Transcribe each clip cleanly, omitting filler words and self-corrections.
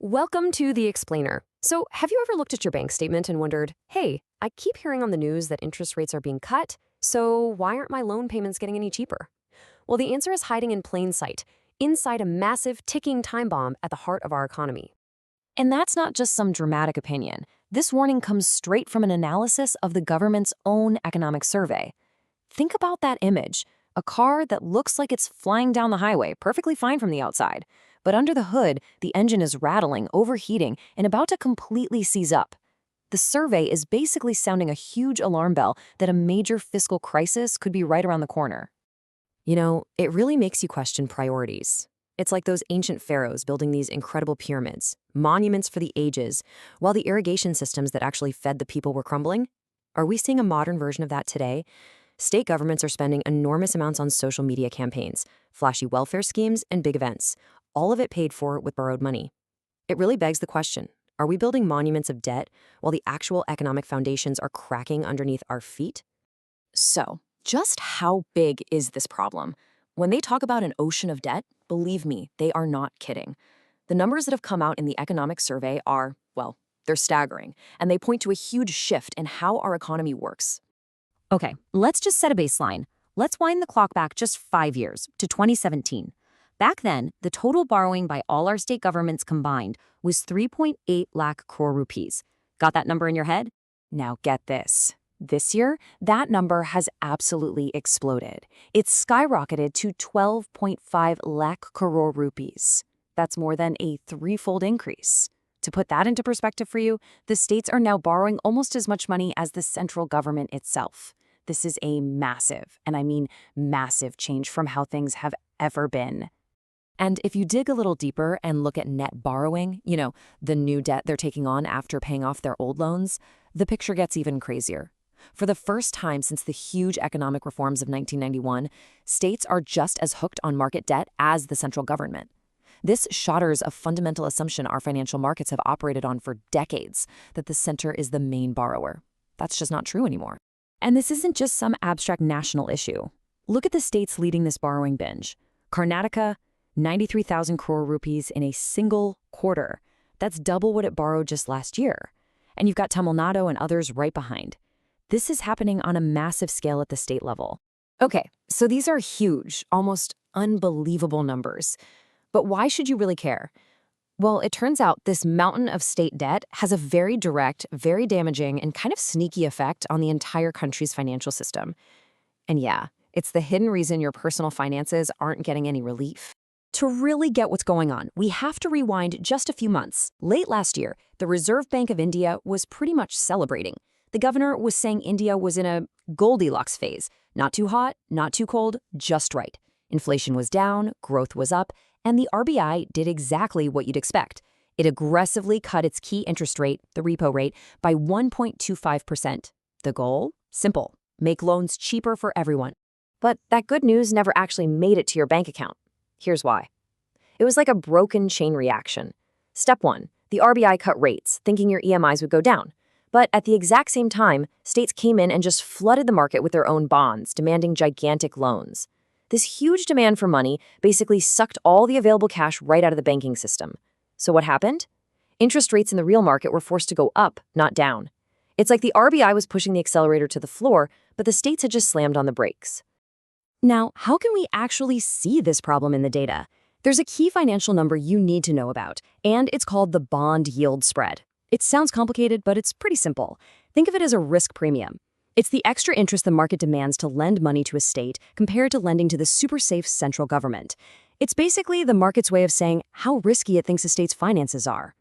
Welcome to The Explainer. So, have you ever looked at your bank statement and wondered, hey, I keep hearing on the news that interest rates are being cut, so why aren't my loan payments getting any cheaper? Well, the answer is hiding in plain sight, inside a massive ticking time bomb at the heart of our economy. And that's not just some dramatic opinion. This warning comes straight from an analysis of the government's own economic survey. Think about that image. A car that looks like it's flying down the highway, perfectly fine from the outside. But under the hood, the engine is rattling, overheating, and about to completely seize up. The survey is basically sounding a huge alarm bell that a major fiscal crisis could be right around the corner. You know, it really makes you question priorities. It's like those ancient pharaohs building these incredible pyramids, monuments for the ages, while the irrigation systems that actually fed the people were crumbling. Are we seeing a modern version of that today? State governments are spending enormous amounts on social media campaigns, flashy welfare schemes, and big events, all of it paid for with borrowed money. It really begs the question, are we building monuments of debt while the actual economic foundations are cracking underneath our feet? So, just how big is this problem? When they talk about an ocean of debt, believe me, they are not kidding. The numbers that have come out in the economic survey are, well, they're staggering, and they point to a huge shift in how our economy works. Okay, let's just set a baseline. Let's wind the clock back just 5 years, to 2017. Back then, the total borrowing by all our state governments combined was 3.8 lakh crore rupees. Got that number in your head? Now get this. This year, that number has absolutely exploded. It's skyrocketed to 12.5 lakh crore rupees. That's more than a threefold increase. To put that into perspective for you, the states are now borrowing almost as much money as the central government itself. This is a massive, and I mean massive, change from how things have ever been. And if you dig a little deeper and look at net borrowing, the new debt they're taking on after paying off their old loans, the picture gets even crazier. For the first time since the huge economic reforms of 1991, states are just as hooked on market debt as the central government. This shatters a fundamental assumption our financial markets have operated on for decades, that the center is the main borrower. That's just not true anymore. And this isn't just some abstract national issue. Look at the states leading this borrowing binge. Karnataka, 93,000 crore rupees in a single quarter. That's double what it borrowed just last year. And you've got Tamil Nadu and others right behind. This is happening on a massive scale at the state level. Okay, so these are huge, almost unbelievable numbers. But why should you really care? Well, it turns out this mountain of state debt has a very direct, very damaging, and kind of sneaky effect on the entire country's financial system. And yeah, it's the hidden reason your personal finances aren't getting any relief. To really get what's going on, we have to rewind just a few months. Late last year, the Reserve Bank of India was pretty much celebrating. The governor was saying India was in a Goldilocks phase. Not too hot, not too cold, just right. Inflation was down, growth was up, and the RBI did exactly what you'd expect. It aggressively cut its key interest rate, the repo rate, by 1.25%. The goal? Simple. Make loans cheaper for everyone. But that good news never actually made it to your bank account. Here's why. It was like a broken chain reaction. Step 1. The RBI cut rates, thinking your EMIs would go down. But at the exact same time, states came in and just flooded the market with their own bonds, demanding gigantic loans. This huge demand for money basically sucked all the available cash right out of the banking system. So what happened? Interest rates in the real market were forced to go up, not down. It's like the RBI was pushing the accelerator to the floor, but the states had just slammed on the brakes. Now, how can we actually see this problem in the data? There's a key financial number you need to know about, and it's called the bond yield spread. It sounds complicated, but it's pretty simple. Think of it as a risk premium. It's the extra interest the market demands to lend money to a state compared to lending to the super safe central government. It's basically the market's way of saying how risky it thinks a state's finances are.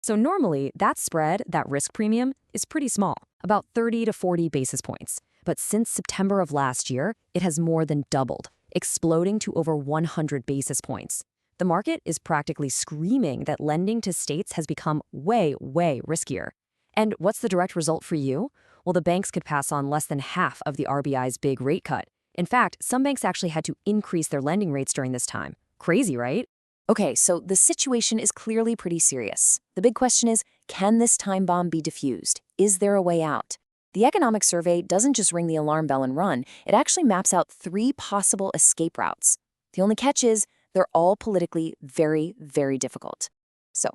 So normally, that spread, that risk premium, is pretty small, about 30 to 40 basis points. But since September of last year, it has more than doubled, exploding to over 100 basis points. The market is practically screaming that lending to states has become way, way riskier. And what's the direct result for you? Well, the banks could pass on less than half of the RBI's big rate cut. In fact, some banks actually had to increase their lending rates during this time. Crazy, right? Okay, so the situation is clearly pretty serious. The big question is, can this time bomb be diffused? Is there a way out? The economic survey doesn't just ring the alarm bell and run. It actually maps out 3 possible escape routes. The only catch is they're all politically very, very difficult. So,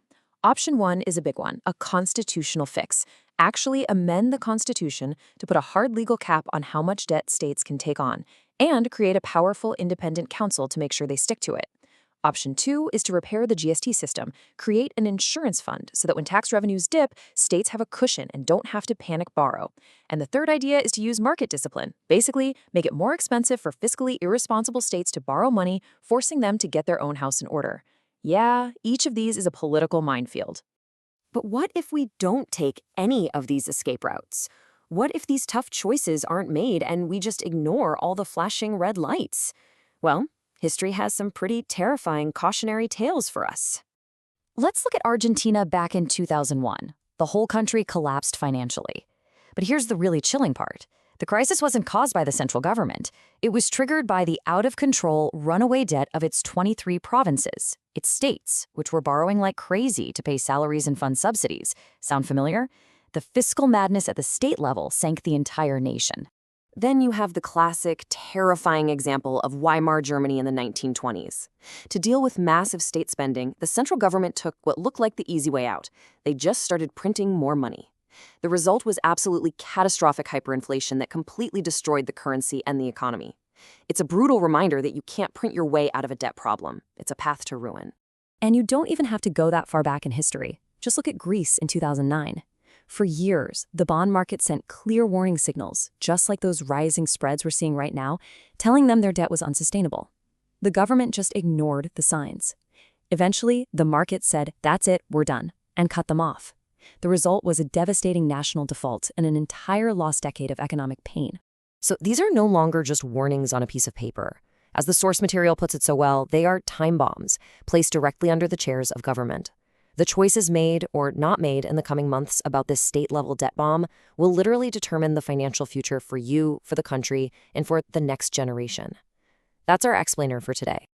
Option 1 is a big one, a constitutional fix. Actually amend the Constitution to put a hard legal cap on how much debt states can take on, and create a powerful independent council to make sure they stick to it. Option 2 is to repair the GST system, create an insurance fund so that when tax revenues dip, states have a cushion and don't have to panic borrow. And the third idea is to use market discipline. Basically, make it more expensive for fiscally irresponsible states to borrow money, forcing them to get their own house in order. Yeah, each of these is a political minefield. But what if we don't take any of these escape routes? What if these tough choices aren't made and we just ignore all the flashing red lights? Well, history has some pretty terrifying cautionary tales for us. Let's look at Argentina back in 2001. The whole country collapsed financially. But here's the really chilling part. The crisis wasn't caused by the central government. It was triggered by the out-of-control, runaway debt of its 23 provinces, its states, which were borrowing like crazy to pay salaries and fund subsidies. Sound familiar? The fiscal madness at the state level sank the entire nation. Then you have the classic, terrifying example of Weimar Germany in the 1920s. To deal with massive state spending, the central government took what looked like the easy way out. They just started printing more money. The result was absolutely catastrophic hyperinflation that completely destroyed the currency and the economy. It's a brutal reminder that you can't print your way out of a debt problem. It's a path to ruin. And you don't even have to go that far back in history. Just look at Greece in 2009. For years, the bond market sent clear warning signals, just like those rising spreads we're seeing right now, telling them their debt was unsustainable. The government just ignored the signs. Eventually, the market said, "That's it, we're done," and cut them off. The result was a devastating national default and an entire lost decade of economic pain. So these are no longer just warnings on a piece of paper. As the source material puts it so well, they are time bombs placed directly under the chairs of government. The choices made or not made in the coming months about this state-level debt bomb will literally determine the financial future for you, for the country, and for the next generation. That's our explainer for today.